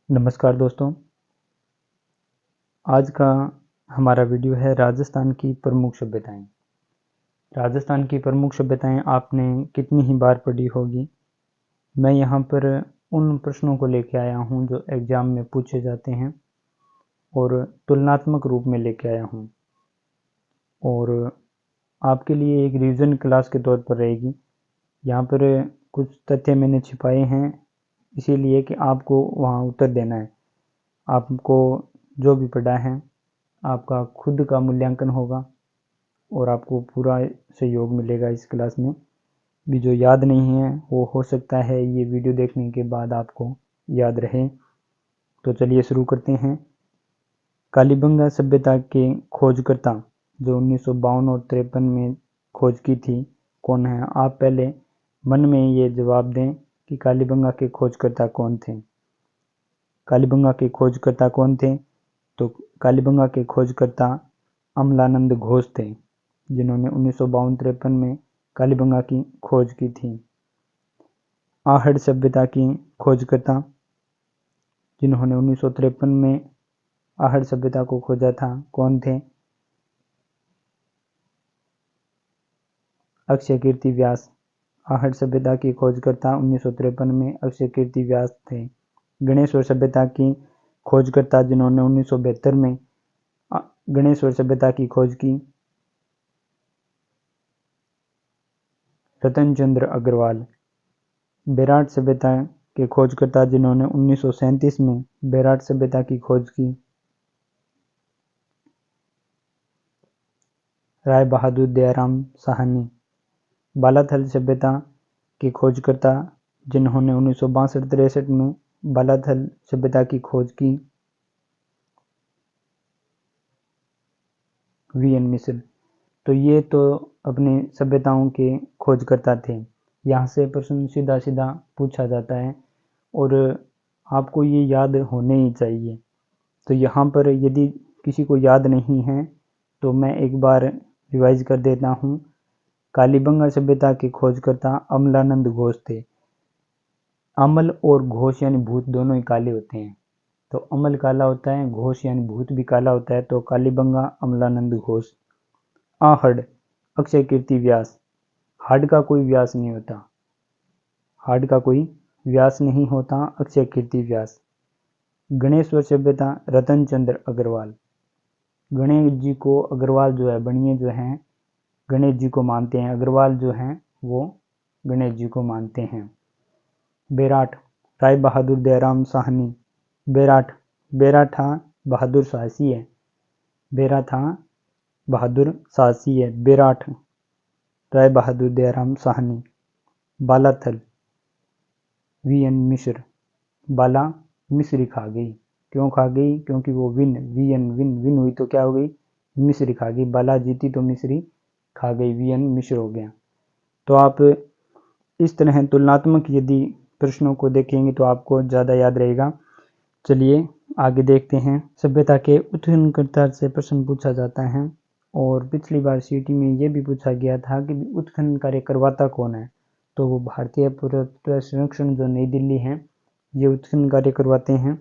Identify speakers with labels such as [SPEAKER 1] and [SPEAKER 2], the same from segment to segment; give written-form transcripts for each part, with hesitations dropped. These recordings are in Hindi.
[SPEAKER 1] नमस्कार दोस्तों। आज का हमारा वीडियो है राजस्थान की प्रमुख सभ्यताएं। राजस्थान की प्रमुख सभ्यताएं आपने कितनी ही बार पढ़ी होगी। मैं यहाँ पर उन प्रश्नों को लेके आया हूँ जो एग्ज़ाम में पूछे जाते हैं और तुलनात्मक रूप में लेके आया हूँ, और आपके लिए एक रिवीजन क्लास के तौर पर रहेगी। यहाँ पर कुछ तथ्य मैंने छिपाए हैं, इसीलिए कि आपको वहाँ उत्तर देना है। आपको जो भी पढ़ा है आपका खुद का मूल्यांकन होगा और आपको पूरा सहयोग मिलेगा इस क्लास में भी। जो याद नहीं है वो हो सकता है ये वीडियो देखने के बाद आपको याद रहे। तो चलिए शुरू करते हैं। कालीबंगा सभ्यता के खोजकर्ता जो 1952 और 53 में खोज की थी, कौन है? आप पहले मन में ये जवाब दें कि कालीबंगा के खोजकर्ता कौन थे। कालीबंगा के खोजकर्ता कौन थे? तो कालीबंगा के खोजकर्ता अमलानंद घोष थे, जिन्होंने 1952-53 में कालीबंगा की खोज की थी। आहड़ सभ्यता की खोजकर्ता जिन्होंने 1953 में आहड़ सभ्यता को खोजा था, कौन थे? अक्षय कीर्ति व्यास। आहड़ सभ्यता की खोजकर्ता 1953 में अक्षय कीर्ति व्यास थे। गणेश्वर सभ्यता की खोजकर्ता जिन्होंने 1972 में गणेश्वर सभ्यता की खोज की, रतन चंद्र अग्रवाल। बेराट सभ्यता के खोजकर्ता जिन्होंने 1937 में बेराट सभ्यता की खोज की, राय बहादुर दयाराम साहनी। बालाथल सभ्यता के खोजकर्ता जिन्होंने 1962-63 में बालाथल सभ्यता की खोज की, वीएन मिश्र। तो ये तो अपने सभ्यताओं के खोजकर्ता थे। यहाँ से प्रश्न सीधा सीधा पूछा जाता है और आपको ये याद होने ही चाहिए। तो यहाँ पर यदि किसी को याद नहीं है तो मैं एक बार रिवाइज कर देता हूँ। कालीबंगा सभ्यता के खोजकर्ता अमलानंद घोष थे। अमल और घोष यानी भूत दोनों ही काले होते हैं, तो अमल काला होता है, घोष यानी भूत भी काला होता है। तो कालीबंगा अमलानंद घोष। आहड़ अक्षय कीर्ति व्यास। हाड़ का कोई व्यास नहीं होता, हाड़ का कोई व्यास नहीं होता, अक्षय कीर्ति व्यास। गणेश्वर सभ्यता रतन चंद्र अग्रवाल। गणेश जी को अग्रवाल जो है, बनिए जो हैं गणेश जी को मानते हैं, अग्रवाल जो हैं वो गणेश जी को मानते हैं। बेराट राय बहादुर दयाराम साहनी। बेराट बेराठा बहादुर साहसी है, बेराठा बहादुर साहसी है, बेराट राय बहादुर दयाराम साहनी। बालाथल वीएन मिश्र। बाला मिश्री खा गई, क्यों खा गई? क्योंकि वो वीएन विन हुई तो क्या हो गई? मिश्री खा गई। बाला जीती तो मिश्री खा गई, वीएन मिश्र हो गया। तो आप इस तरह तुलनात्मक यदि प्रश्नों को देखेंगे तो आपको ज़्यादा याद रहेगा। चलिए आगे देखते हैं। सभ्यता के उत्खननकर्ता से प्रश्न पूछा जाता है, और पिछली बार सीटी में ये भी पूछा गया था कि उत्खनन कार्य करवाता कौन है। तो वो भारतीय पुरातत्व संरक्षण जो नई दिल्ली है, ये उत्खनन कार्य करवाते हैं।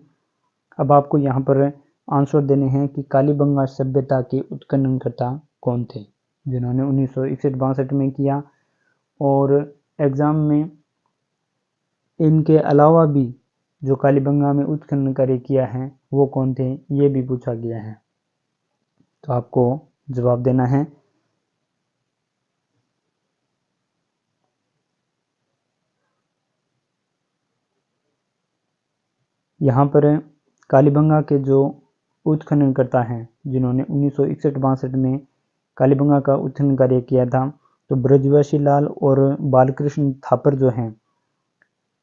[SPEAKER 1] अब आपको यहाँ पर आंसर देने हैं कि कालीबंगा सभ्यता के उत्खननकर्ता कौन थे, जिन्होंने 1961-62 में किया। और एग्ज़ाम में इनके अलावा भी जो कालीबंगा में उत्खनन कार्य किया है वो कौन थे, ये भी पूछा गया है। तो आपको जवाब देना है। यहाँ पर कालीबंगा के जो उत्खननकर्ता हैं जिन्होंने 1961-62 में कालीबंगा का उत्खनन कार्य किया था, तो ब्रजवासी लाल और बालकृष्ण थापर जो हैं,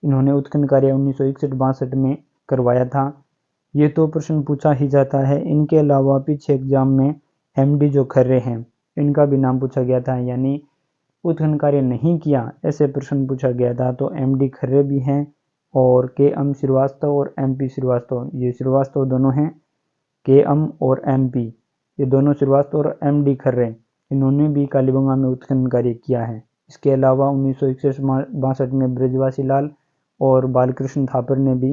[SPEAKER 1] इन्होंने उत्खनन कार्य 1961-62 में करवाया था। ये तो प्रश्न पूछा ही जाता है। इनके अलावा पीछे एग्जाम में एमडी जो खर्रे हैं, इनका भी नाम पूछा गया था, यानी उत्खनन कार्य नहीं किया ऐसे प्रश्न पूछा गया था। तो एमडी खर्रे भी हैं, और के एम श्रीवास्तव और एमपी श्रीवास्तव, ये श्रीवास्तव दोनों हैं, के एम और एमपी ये दोनों श्रीवास्तव, और एमडी खर्रे इन्होंने भी कालीबंगा में उत्खनन कार्य किया है। इसके अलावा 1961-62 में ब्रजवासी लाल और बालकृष्ण थापर ने भी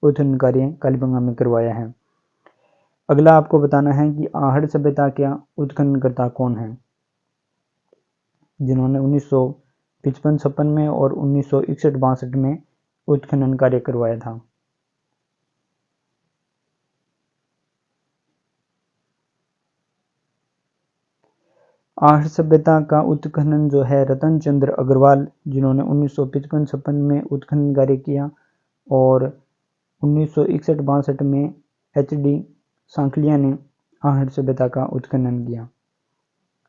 [SPEAKER 1] उत्खनन कार्य कालीबंगा में करवाया है। अगला आपको बताना है कि आहड़ सभ्यता का उत्खननकर्ता कौन है, जिन्होंने 1955-56 में और 1961-62 में उत्खनन कार्य करवाया था। आहड़ सभ्यता का उत्खनन जो है रतन चंद्र अग्रवाल, जिन्होंने 1955-56 में उत्खनन कार्य किया, और 1961-62 में HD सांकलिया ने आहड़ सभ्यता का उत्खनन किया।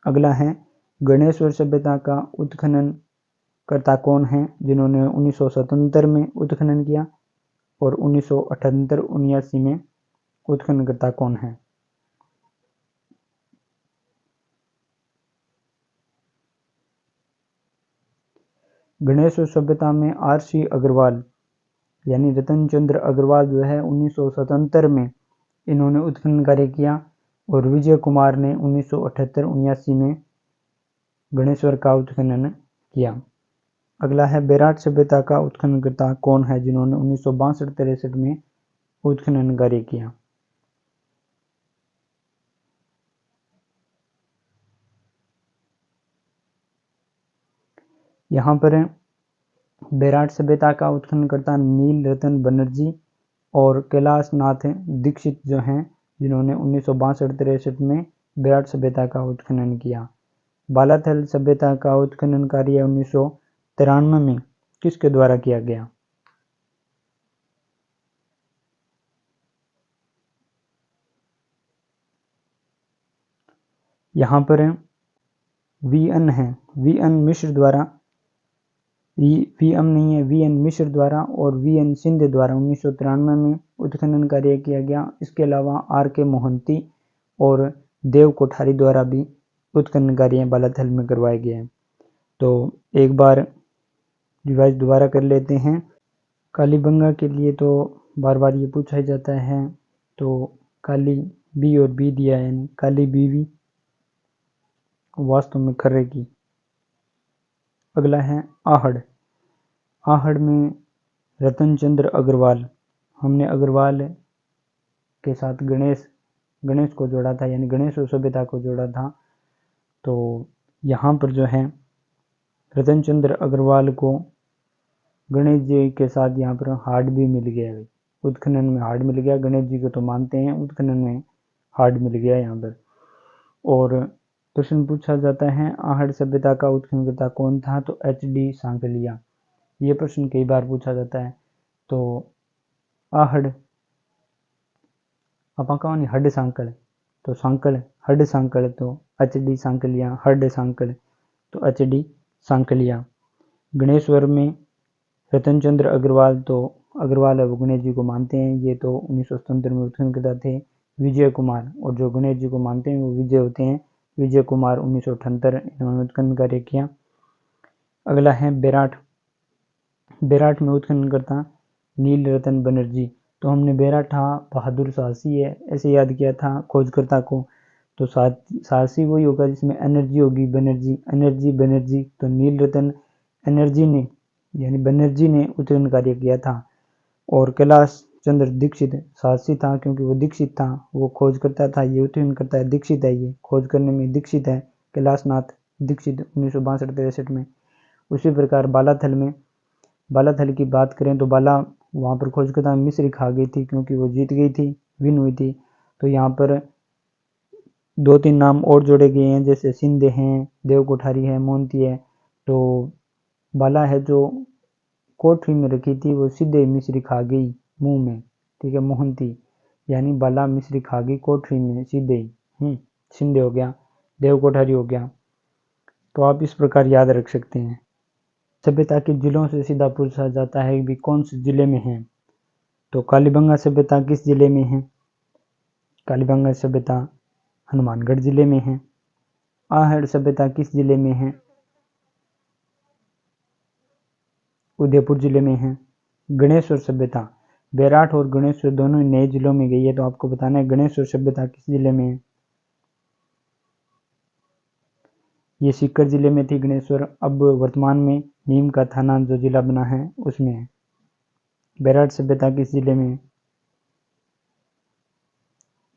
[SPEAKER 1] अगला है गणेश्वर सभ्यता का उत्खनन करता कौन है, जिन्होंने 1977 में उत्खनन किया, और 1978-79 में उत्खननकर्ता कौन है। गणेश्वर सभ्यता में RC अग्रवाल यानी रतन चंद्र अग्रवाल जो है 1977 में इन्होंने उत्खनन कार्य किया, और विजय कुमार ने 1978-79 में गणेश्वर का उत्खनन किया। अगला है बेराट सभ्यता का उत्खननकर्ता कौन है, जिन्होंने 1962-63 में उत्खनन कार्य किया। यहाँ पर बेराट सभ्यता का उत्खननकर्ता नील रतन बनर्जी और कैलाश नाथ दीक्षित जो हैं, जिन्होंने 1962-63 में बेराट सभ्यता का उत्खनन किया। बालाथल सभ्यता का उत्खनन कार्य 1993 में किसके द्वारा किया गया? यहाँ पर VN है, VN मिश्र द्वारा, VM नहीं है, VN मिश्र द्वारा और VN सिंधे द्वारा 1993 में उत्खनन कार्य किया गया। इसके अलावा RK मोहंती और देव कोठारी द्वारा भी उत्खनन कार्य बालाथल में करवाए गए हैं। तो एक बार रिवाइज दोबारा कर लेते हैं। कालीबंगा के लिए तो बार बार ये पूछा ही जाता है, तो काली बी और बी दिया है, यानी काली बीवी वास्तव में खर्रे की। अगला है आहड़। आहड़ में रतन चंद्र अग्रवाल, हमने अग्रवाल के साथ गणेश को जोड़ा था, यानी गणेश और सभ्यता को जोड़ा था। तो यहाँ पर जो है रतन चंद्र अग्रवाल को गणेश जी के साथ यहाँ पर हार्ड भी मिल गया, उत्खनन में हार्ड मिल गया। गणेश जी को तो मानते हैं, उत्खनन में हार्ड मिल गया यहाँ पर। और प्रश्न पूछा जाता है आहड़ सभ्यता का उत्खननकर्ता कौन था, तो HD सांकलिया। ये प्रश्न कई बार पूछा जाता है। तो आहड़ आप कौन हड सांकल, तो सांकल हड सांकल, तो HD सांकलिया, हड सांकल तो HD सांकलिया। गणेश्वर में रतन चंद्र अग्रवाल, तो अग्रवाल है वो गणेश जी को मानते हैं, ये तो 1977 में उत्खननकर्ता थे। विजय कुमार, और जो गणेश जी को मानते हैं वो विजय होते हैं, विजय कुमार 1978 इन्होंने उत्खनन कार्य किया। अगला है बेराट। बेराट में उत्खननकर्ता नील रतन बनर्जी। तो हमने बेराठा बहादुर साहसी है ऐसे याद किया था खोजकर्ता को, तो साहसी वही होगा जिसमें एनर्जी होगी, बनर्जी, तो नील रतन एनर्जी ने यानी बनर्जी ने उत्खनन कार्य किया था। और कैलाश चंद्र दीक्षित साहसी था, क्योंकि वो दीक्षित था, वो खोज करता था, ये उत्खनन करता है, दीक्षित है, ये खोज करने में दीक्षित है, कैलाश नाथ दीक्षित 1962-63 में। उसी प्रकार बालाथल की बात करें तो बाला वहाँ पर खोज करता मिस्र खा गई थी, क्योंकि वो जीत गई थी, विन हुई थी। तो यहाँ पर 2-3 नाम और जोड़े गए हैं, जैसे सिंधे हैं, देव कोठारी है, मोहंती है। तो बाला है जो कोठरी में रखी थी वो सीधे मिश्री खा गई मुंह में, ठीक है, मोहंती यानी बाला मिश्री खा गई कोठरी में सीधे ही, सिंधे हो गया, देव कोठारी हो गया। तो आप इस प्रकार याद रख सकते हैं। सभ्यता के जिलों से सीधा पूछा जाता है भी कौन से जिले में है, तो कालीबंगा सभ्यता किस जिले में है? कालीबंगा सभ्यता हनुमानगढ़ जिले में है। आहड़ सभ्यता किस जिले में है? उदयपुर जिले में है। गणेश्वर सभ्यता, बेराट और गणेश्वर दोनों नए जिलों में गई है, तो आपको बताना है गणेश्वर सभ्यता किस जिले में है? ये सीकर जिले में थी गणेश्वर, अब वर्तमान में नीम का थाना जो जिला बना है उसमें है। बेराट सभ्यता किस जिले में है?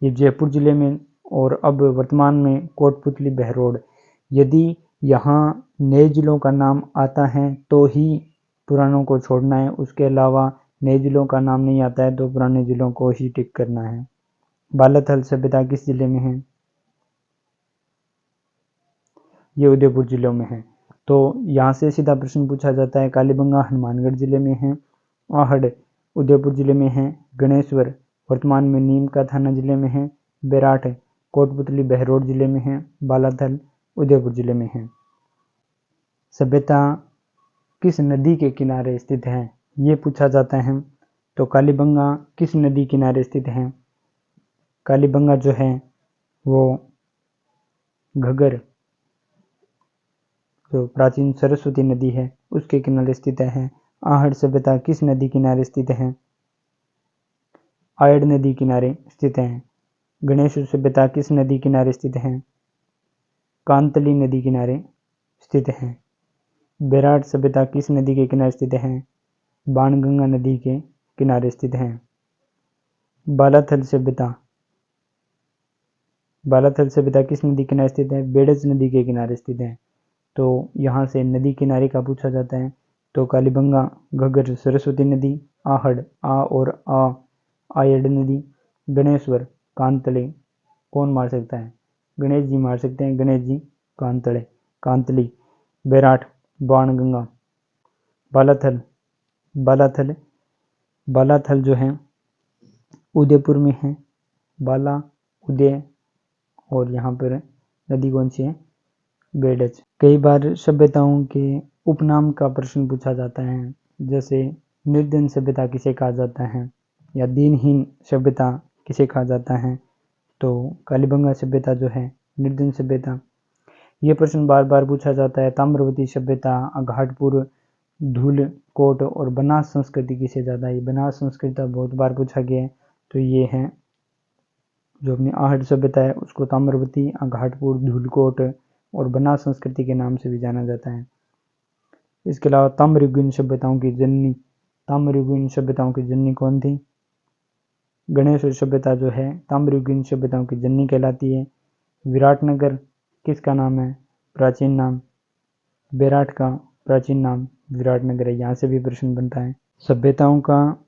[SPEAKER 1] ये जयपुर जिले में और अब वर्तमान में कोटपुतली बहरोड। यदि यहाँ नए जिलों का नाम आता है तो ही पुरानों को छोड़ना है, उसके अलावा नए जिलों का नाम नहीं आता है तो पुराने जिलों को ही टिक करना है। बालाथल सभ्यता किस जिले में है? ये उदयपुर जिले में है। तो यहाँ से सीधा प्रश्न पूछा जाता है। कालीबंगा हनुमानगढ़ जिले में है, आहड़ उदयपुर जिले में है, गणेश्वर वर्तमान में नीम का थाना जिले में है, बेराठ कोटपुतली बहरोड जिले में है, बालाथल उदयपुर जिले में है। सभ्यता किस नदी के किनारे स्थित है? ये पूछा जाता है। तो कालीबंगा किस नदी किनारे स्थित है? कालीबंगा जो है वो घग्गर, जो प्राचीन सरस्वती नदी है, उसके किनारे स्थित है। आहड़ सभ्यता किस नदी किनारे स्थित है? आयड़ नदी किनारे स्थित है। गणेश्वर सभ्यता किस नदी किनारे स्थित है? कांतली नदी किनारे स्थित है। बेराट सभ्यता किस नदी के किनारे स्थित है? बाणगंगा नदी के किनारे स्थित है। बालाथल सभ्यता किस नदी किनारे स्थित है? बेड़ज नदी के किनारे स्थित है। तो यहाँ से नदी किनारे का पूछा जाता है। तो कालीबंगा घग्गर सरस्वती नदी, आहड़ आ और आ आयड़ नदी, गणेश्वर कांतले। कौन मार सकता है? गणेश जी मार सकते हैं, गणेश जी कांतली। बेराट बाणगंगा। बालाथल जो है उदयपुर में है, बाला उदय, और यहाँ पर नदी कौन सी है? बेड़ज। कई बार सभ्यताओं के उपनाम का प्रश्न पूछा जाता है, जैसे निर्धन सभ्यता किसे कहा जाता है या दीनहीन सभ्यता किसे कहा जाता है? तो कालीबंगा सभ्यता जो है निर्धन सभ्यता। ये प्रश्न बार बार पूछा जाता है। ताम्रवती सभ्यता, घाटपुर, धूलकोट और बनास संस्कृति किसे ज़्यादा है? बनास संस्कृति बहुत बार पूछा गया है। तो ये है जो अपनी आहड़ सभ्यता है उसको ताम्रवती, घाटपुर, धूलकोट और बनास संस्कृति के नाम से भी जाना जाता है। इसके अलावा ताम्रयुगीन सभ्यताओं की जननी कौन थी? गणेश्वर सभ्यता जो है ताम्रयुगीन सभ्यताओं की जननी कहलाती है। विराटनगर किसका नाम है? प्राचीन नाम। बेराट का प्राचीन नाम विराटनगर है। यहाँ से भी प्रश्न बनता है। सभ्यताओं का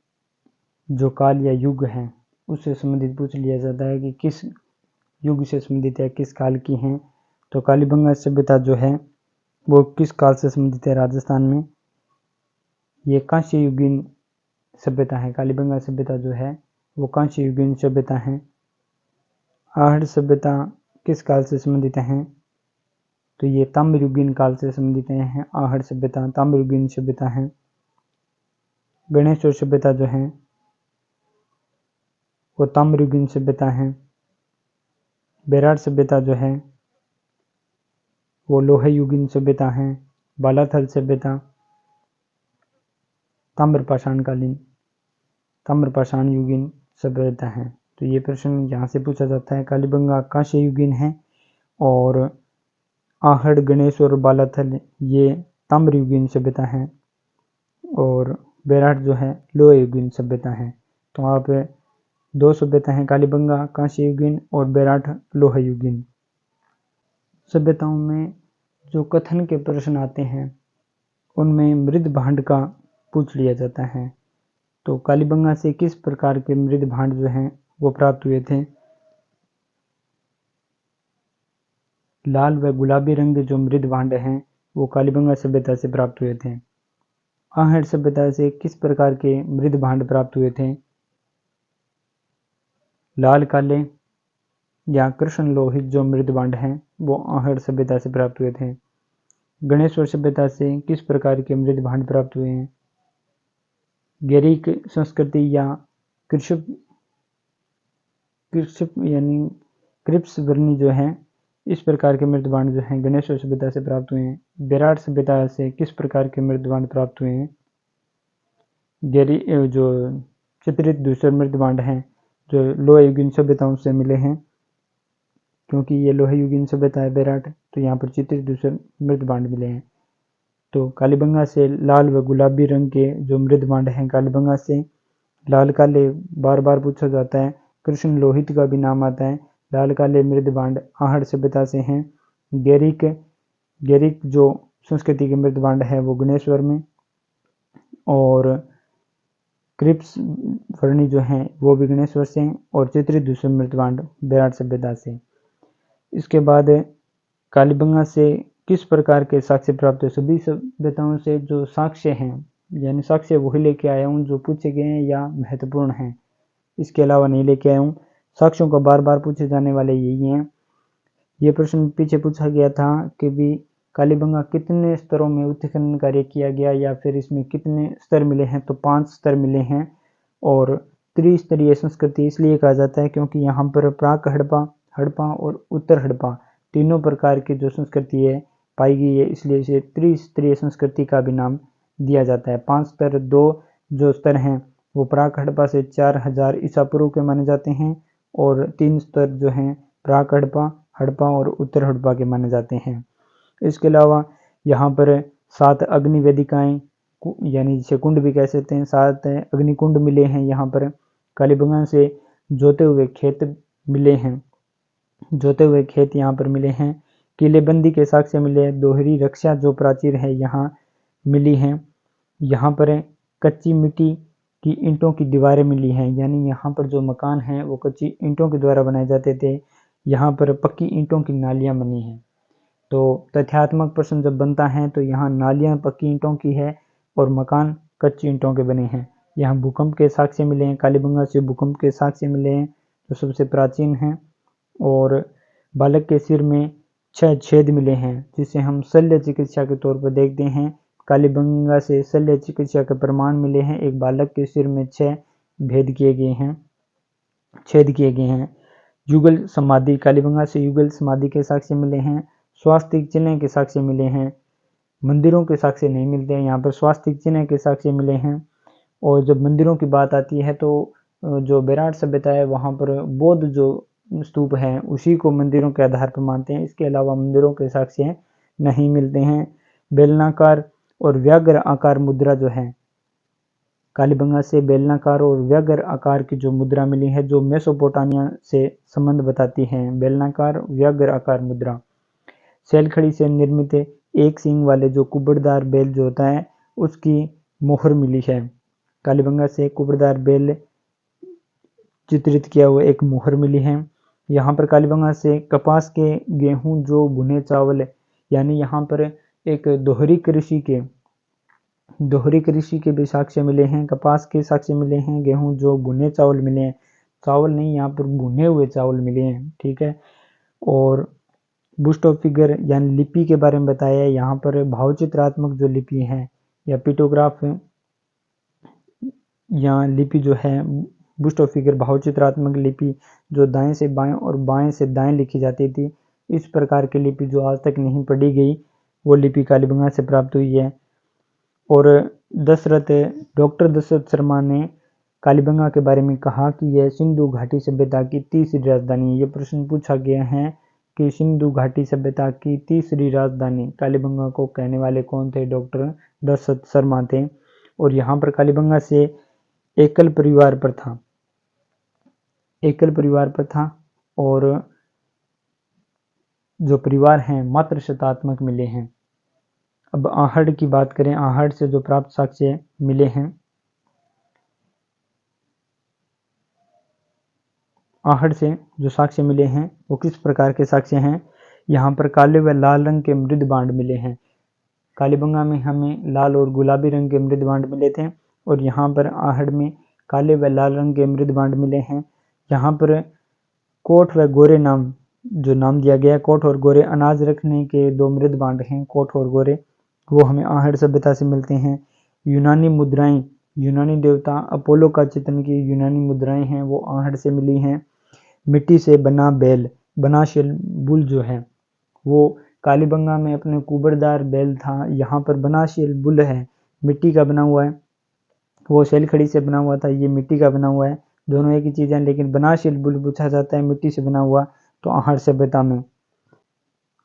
[SPEAKER 1] जो काल या युग है उससे संबंधित पूछ लिया जाता है कि किस युग से संबंधित है, किस काल की हैं। तो कालीबंगा सभ्यता जो है वो किस काल से संबंधित है? राजस्थान में। ये कांस्य युगीन सभ्यता है। कालीबंगा सभ्यता जो है वो कांस्य युगीन सभ्यता है। आहड़ सभ्यता किस काल से संबंधित है? तो ये ताम्रयुगीन काल से संबंधित है। आहड़ सभ्यता ताम्रयुगीन सभ्यता है। गणेश्वर सभ्यता जो है वो ताम्रयुगीन सभ्यता है। बेराट सभ्यता जो है वो लोह युगीन सभ्यता है। बालाथल सभ्यता ताम्रपाषाण युगीन सभ्यता है। तो ये प्रश्न यहाँ से पूछा जाता है। कालीबंगा कांस्य युगीन है और आहड़, गणेश्वर और बालाथल ये ताम्रयुगीन सभ्यता है और बेराट जो है लोह युगीन सभ्यता है। तो आप दो सभ्यता हैं, कालीबंगा कांस्य युगीन और बेराट लोह युगीन। सभ्यताओं में जो कथन के प्रश्न आते हैं उनमें मृद भांड का पूछ लिया जाता है। तो कालीबंगा से किस प्रकार के मृद भांड जो हैं वो प्राप्त हुए थे? लाल व गुलाबी रंग जो मृद भांड हैं वो कालीबंगा सभ्यता से प्राप्त हुए थे। आहड़ सभ्यता से किस प्रकार के मृद भांड प्राप्त हुए थे? लाल काले या कृष्ण लोहित जो मृद भांड हैं वो आहड़ सभ्यता से प्राप्त हुए थे। गणेश्वर सभ्यता से किस प्रकार के मृद भांड प्राप्त हुए हैं? गैरिक संस्कृति या कृषिप यानी क्रिप्स वर्णी जो है इस प्रकार के मृद भांड जो हैं गणेश्वर सभ्यता से प्राप्त हुए हैं। बेराट सभ्यता से किस प्रकार के मृद भांड प्राप्त हुए हैं? जो चित्रित दूसरे मृद भांड हैं जो लोह युगीन सभ्यताओं से मिले हैं, क्योंकि ये लोह युगीन सभ्यता है बेराट, तो यहाँ पर चित्रित दूसरे मृद भांड मिले हैं। तो कालीबंगा से लाल व गुलाबी रंग के जो मृद भांड हैं, कालीबंगा से लाल काले बार बार पूछा जाता है कृष्ण लोहित का भी नाम आता है। लाल काले मृद भांड आहड़ सभ्यता से हैं। गेरिक जो संस्कृति के मृद भांड है वो गणेश्वर में, और क्रिप्स वर्णी जो हैं वो भी गणेश्वर से हैं, और चित्रित दूसरे मृद भांड बेराट सभ्यता से। इसके बाद कालीबंगा से किस प्रकार के साक्ष्य प्राप्त हुए? सभी सभ्यताओं से जो साक्ष्य हैं, यानी साक्ष्य वही लेके आया हूँ जो पूछे गए हैं या महत्वपूर्ण हैं, इसके अलावा नहीं लेके आया हूँ। साक्ष्यों का बार बार पूछे जाने वाले यही हैं। ये प्रश्न पीछे पूछा गया था कि भी कालीबंगा कितने स्तरों में उत्खनन कार्य किया गया, या फिर इसमें कितने स्तर मिले हैं, तो 5 स्तर मिले हैं। और त्रिस्तरीय संस्कृति इसलिए कहा जाता है क्योंकि यहाँ पर प्राक हड़प्पा, हड़प्पा और उत्तर हड़प्पा तीनों प्रकार की जो संस्कृति है पाई गई है, इसलिए इसे त्रिस्तरीय संस्कृति का भी नाम दिया जाता है। 5 स्तर, 2 जो स्तर हैं वो प्राक हड़प्पा से 4000 ईसा पूर्व के माने जाते हैं, और 3 स्तर जो हैं प्राक हड़प्पा, हड़प्पा और उत्तर हड़प्पा के माने जाते हैं। इसके अलावा यहाँ पर 7 अग्नि वेदिकाएं, यानी जिसे कुंड भी कह सकते हैं, 7 अग्निकुंड मिले हैं। यहाँ पर कालीबंगा से जोते हुए खेत मिले हैं, जोते हुए खेत यहाँ पर मिले हैं। किलेबंदी के साक्ष्य मिले, दोहरी रक्षा जो प्राचीर है यहाँ मिली हैं। यहाँ पर कच्ची मिट्टी की ईंटों की दीवारें मिली हैं, यानी यहाँ पर जो मकान हैं वो कच्ची ईंटों के द्वारा बनाए जाते थे। यहाँ पर पक्की ईंटों की नालियाँ बनी हैं। तो तथ्यात्मक प्रश्न जब बनता है तो यहाँ नालियाँ पक्की ईंटों की है और मकान कच्ची ईंटों के बने हैं। यहाँ भूकंप के साक्ष्य मिले हैं, कालीबंगा से भूकंप के साक्ष्य मिले हैं जो सबसे प्राचीन हैं। और बालक के सिर में 6 छेद मिले हैं, जिसे हम शल्य चिकित्सा के तौर पर देखते हैं। कालीबंगा से शल्य चिकित्सा के प्रमाण मिले हैं। एक बालक के सिर में 6 भेद किए गए हैं, छेद किए गए हैं। युगल समाधि, कालीबंगा से युगल समाधि के साक्ष्य मिले हैं। स्वास्तिक चिन्ह के साक्ष्य मिले हैं। मंदिरों के साक्ष्य नहीं मिलते हैं, यहाँ पर स्वास्तिक चिन्ह के साक्ष्य मिले हैं। और जब मंदिरों की बात आती है तो जो बेराट सभ्यता है वहाँ पर बौद्ध जो स्तूप हैं उसी को मंदिरों के आधार पर मानते हैं। इसके अलावा मंदिरों के साक्ष्य नहीं मिलते हैं। बेलनाकार और व्याघ्र आकार मुद्रा जो है, कालीबंगा से बेलनाकार और व्याघ्र आकार की जो मुद्रा मिली है जो मेसोपोटामिया से संबंध बताती है। बेलनाकार व्याघ्र आकार मुद्रा। सैलखड़ी से निर्मित एक सींग वाले जो कुबड़दार बैल जो होता है उसकी मोहर मिली है। कालीबंगा से कुबड़दार बैल चित्रित किया हुआ एक मोहर मिली है। यहाँ पर कालीबंगा से कपास के गेहूं जो भुने चावल, यानी यहाँ पर एक दोहरी कृषि के भी साक्ष्य मिले हैं। कपास के साक्ष्य मिले हैं, गेहूं जो भुने चावल मिले हैं, चावल नहीं यहाँ पर भुने हुए चावल मिले हैं, ठीक है। और बुस्ट ऑफ फिगर यानी लिपि के बारे में बताया है। यहाँ पर भावचित्रात्मक जो लिपि है या पिटोग्राफ या लिपि जो है, बुस्ट ऑफ फिगर भावचित्रात्मक लिपि जो दाएं से बाएं और बाएं से दाएं लिखी जाती थी, इस प्रकार की लिपि जो आज तक नहीं पढ़ी गई वो लिपि कालीबंगा से प्राप्त हुई है। और डॉक्टर दशरथ शर्मा ने कालीबंगा के बारे में कहा कि यह सिंधु घाटी सभ्यता की तीसरी राजधानी है। ये प्रश्न पूछा गया है कि सिंधु घाटी सभ्यता की तीसरी राजधानी कालीबंगा को कहने वाले कौन थे? डॉक्टर दशरथ शर्मा थे। और यहाँ पर कालीबंगा से एकल परिवार प्रथा और जो परिवार हैं मात्र शतात्मक मिले हैं। अब आहड़ की बात करें, आहड़ से जो प्राप्त साक्ष्य मिले हैं, आहड़ से जो साक्ष्य मिले हैं वो किस प्रकार के साक्ष्य हैं? यहाँ पर काले व लाल रंग के मृद बांड मिले हैं। कालीबंगा में हमें लाल और गुलाबी रंग के मृद बांड मिले थे, और यहाँ पर आहड़ में काले व लाल रंग के मृद बांड मिले हैं। यहाँ पर कोठ व गोरे नाम दिया गया। कोठ और गोरे अनाज रखने के 2 मृद बांड हैं, कोठ और गोरे, वो हमें आहड़ सभ्यता से मिलते हैं। यूनानी मुद्राएं, यूनानी देवता अपोलो का चित्रण की यूनानी मुद्राएं हैं वो आहड़ से मिली हैं। मिट्टी से बना बैल, बनाशिल बुल जो है वो कालीबंगा में अपने कुबड़दार बैल था, यहाँ पर बनाशिल बुल है, मिट्टी का बना हुआ है। वो सैलखड़ी से बना हुआ था, ये मिट्टी का बना हुआ है, दोनों एक ही चीज़ है। लेकिन बनाशिल बुल पूछा जाता है मिट्टी से बना हुआ, तो आहड़ सभ्यता में,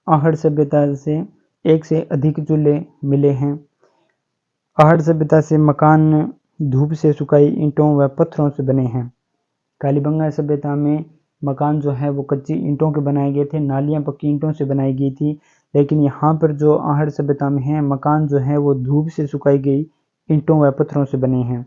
[SPEAKER 1] आहड़ सभ्यता से 1 से अधिक चूल्हे मिले हैं। आहड़ सभ्यता से मकान धूप से सुखाई ईंटों व पत्थरों से बने हैं। कालीबंगा सभ्यता में मकान जो है वो कच्ची ईंटों के बनाए गए थे, नालियाँ पक्की ईंटों से बनाई गई थी। लेकिन यहाँ पर जो आहड़ सभ्यता में है, मकान जो है वो धूप से सुखाई गई ईंटों व पत्थरों से बने हैं।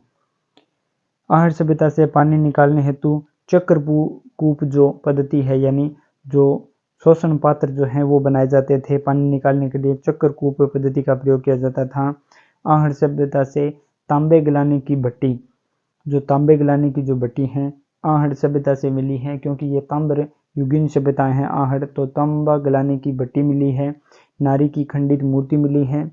[SPEAKER 1] आहड़ सभ्यता से पानी निकालने हेतु चक्रकूप जो पद्धति है, यानी जो शोषण पात्र जो है वो बनाए जाते थे, पानी निकालने के लिए चक्रकूप पद्धति का प्रयोग किया जाता था। आहड़ सभ्यता से तांबे गलाने की भट्टी, जो तांबे गलाने की जो भट्टी है आहड़ सभ्यता से मिली है, क्योंकि ये ताम्र युगीन सभ्यताएं हैं आहड़, तो तांबा गलाने की भट्टी मिली है, नारी की खंडित मूर्ति मिली है।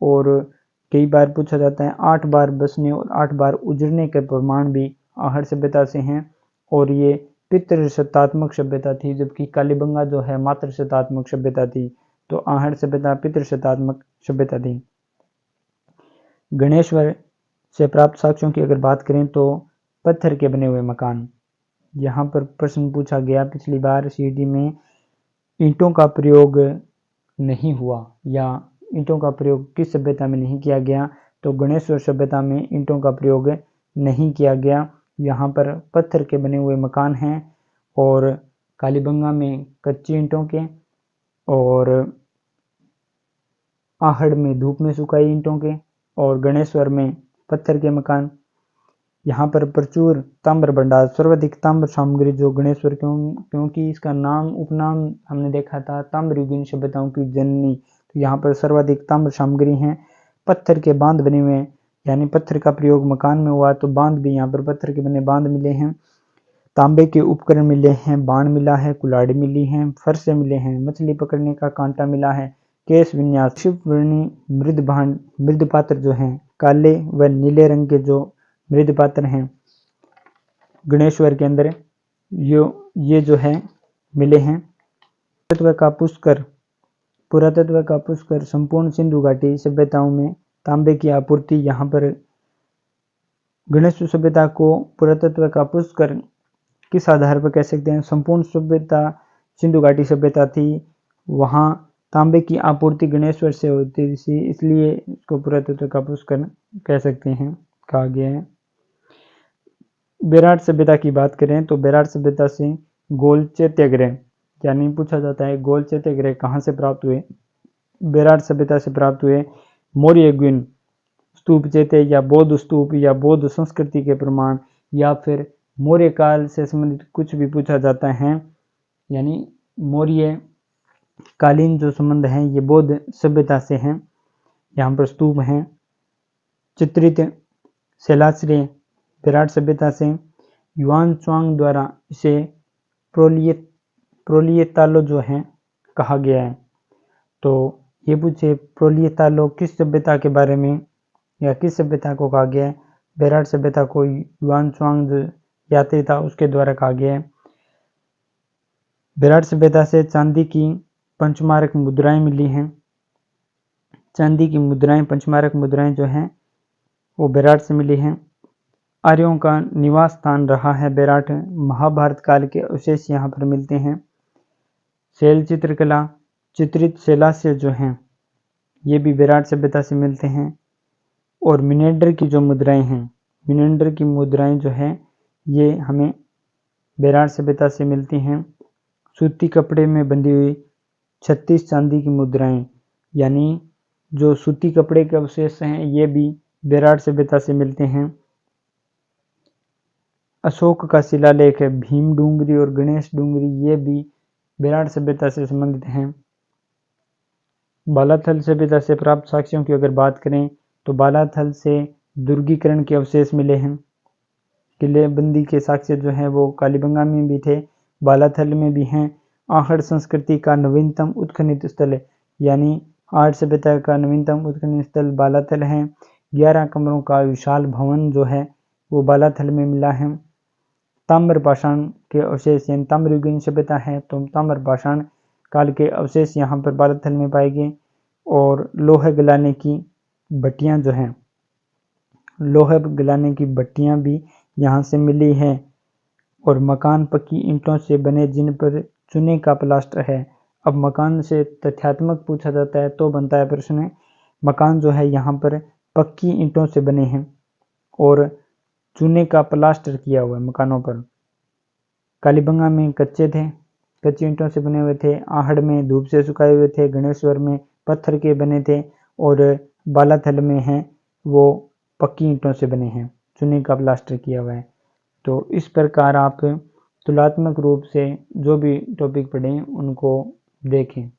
[SPEAKER 1] और कई बार पूछा जाता है 8 बार बसने और 8 बार उजड़ने के प्रमाण भी आहड़ सभ्यता से हैं, और ये पितृसत्तात्मक सभ्यता थी, जबकि कालीबंगा जो है मातृसत्तात्मक सभ्यता थी। तो आहड़ सभ्यता पितृसत्तात्मक सभ्यता थी। गणेश्वर से प्राप्त साक्ष्यों की अगर बात करें तो पत्थर के बने हुए मकान, यहाँ पर प्रश्न पूछा गया पिछली बार सीडी में, ईंटों का प्रयोग नहीं हुआ या ईंटों का प्रयोग किस सभ्यता में नहीं किया गया, तो गणेश्वर सभ्यता में ईंटों का प्रयोग नहीं किया गया। यहाँ पर पत्थर के बने हुए मकान हैं, और कालीबंगा में कच्ची ईंटों के, और आहड़ में धूप में सुखाई ईंटों के, और गणेश्वर में पत्थर के मकान। यहाँ पर प्रचुर ताम्र भंडार, सर्वाधिक ताम्र सामग्री जो गणेश्वर, क्योंकि इसका नाम उपनाम हमने देखा था ताम्रयुगीन सभ्यताओं की जननी, तो यहाँ पर सर्वाधिक ताम्र सामग्री हैं। पत्थर के बांध बने हुए, यानी पत्थर का प्रयोग मकान में हुआ तो बांध भी यहाँ पर पत्थर के बने बांध मिले हैं। तांबे के उपकरण मिले हैं, बाण मिला है, कुल्हाड़ी मिली है, फरसे मिले हैं, मछली पकड़ने का कांटा मिला है, केश विन्यास, शिववर्णी मृद भांड, मृद पात्र जो हैं काले व नीले रंग के जो मृद पात्र हैं गणेश्वर के अंदर ये जो है मिले हैं। पुरातत्व का पुष्कर संपूर्ण सिंधु घाटी सभ्यताओं में तांबे की आपूर्ति, यहाँ पर गणेश सभ्यता को पुरातत्व का पुष्कर किस आधार पर कह सकते हैं, संपूर्ण सभ्यता सिंधु घाटी सभ्यता थी, वहाँ तांबे की आपूर्ति गणेश्वर से होती थी, इसलिए इसको पुरातत्व का पुष्कर कह सकते हैं, कहा गया है। बेराट सभ्यता की बात करें तो बेराट सभ्यता से गोल चैत्याग्रह, यानी पूछा जाता है गोल चैत्याग्रह कहाँ से प्राप्त हुए, बेराट सभ्यता से प्राप्त हुए। मौर्य गुइन स्तूप चैत्य या बौद्ध स्तूप या बौद्ध संस्कृति के प्रमाण, या फिर मौर्य काल से संबंधित कुछ भी पूछा जाता है, यानी मौर्य कालीन जो संबंध हैं ये बौद्ध सभ्यता से हैं। यहाँ पर स्तूप हैं। चित्रित शैलाश्रय बेराट सभ्यता से, युआन च्वांग द्वारा इसे प्रोलियतालो जो है कहा गया है। तो ये पूछे प्रोलियतालो किस सभ्यता के बारे में या किस सभ्यता को कहा गया है, बेराट सभ्यता को युआन च्वांग जो यात्री था उसके द्वारा कहा गया है। बेराट सभ्यता से चांदी की पंचमारक मुद्राएं मिली हैं। चांदी की मुद्राएं, पंचमारक मुद्राएं जो हैं वो बेराट से मिली हैं। आर्यों का निवास स्थान रहा है बेराट, महाभारत काल के अवशेष यहाँ पर मिलते हैं। शैल चित्रकला, चित्रित शैलाश्य जो हैं ये भी बेराट सभ्यता से मिलते हैं। और मिनेंडर की जो मुद्राएं हैं, मिनेंडर की मुद्राएं जो है ये हमें बेराट सभ्यता से मिलती हैं। सूती कपड़े में बंधी हुई 36 चांदी की मुद्राएं, यानी जो सूती कपड़े के अवशेष हैं ये भी बेराट सभ्यता से मिलते हैं। अशोक का शिलालेख है भीम डूंगरी और गणेश डूंगरी, ये भी बेराट सभ्यता से संबंधित हैं। बालाथल सभ्यता से प्राप्त साक्ष्यों की अगर बात करें तो बालाथल से दुर्गीकरण के अवशेष मिले हैं। किलेबंदी के साक्ष्य जो हैं वो कालीबंगा में भी थे, बालाथल में भी हैं। आहड़ संस्कृति का नवीनतम उत्खनित स्थल है, यानी आहड़ सभ्यता का नवीनतम उत्खनित स्थल बालाथल है। 11 कमरों का विशाल भवन जो है वो बालाथल में मिला है। ताम्र पाषाण के अवशेष, यानी ताम्रयुगीन सभ्यता है तो ताम्र पाषाण काल के अवशेष यहाँ पर बालाथल में पाए गए। और लोहे गलाने की भट्टियाँ जो हैं, लोहे गलाने की भट्टियाँ भी यहाँ से मिली है। और मकान पक्की ईंटों से बने जिन पर चूने का प्लास्टर है। अब मकान से तथ्यात्मक पूछा जाता है तो बनता है प्रश्न, मकान जो है यहाँ पर पक्की ईंटों से बने हैं और चूने का प्लास्टर किया हुआ है मकानों पर। कालीबंगा में कच्चे थे, कच्ची ईंटों से बने हुए थे। आहड़ में धूप से सुखाए हुए थे। गणेश्वर में पत्थर के बने थे और बालाथल में हैं वो पक्की ईंटों से बने हैं, चूने का प्लास्टर किया हुआ है। तो इस प्रकार आप तुलनात्मक रूप से जो भी टॉपिक पढ़ें उनको देखें।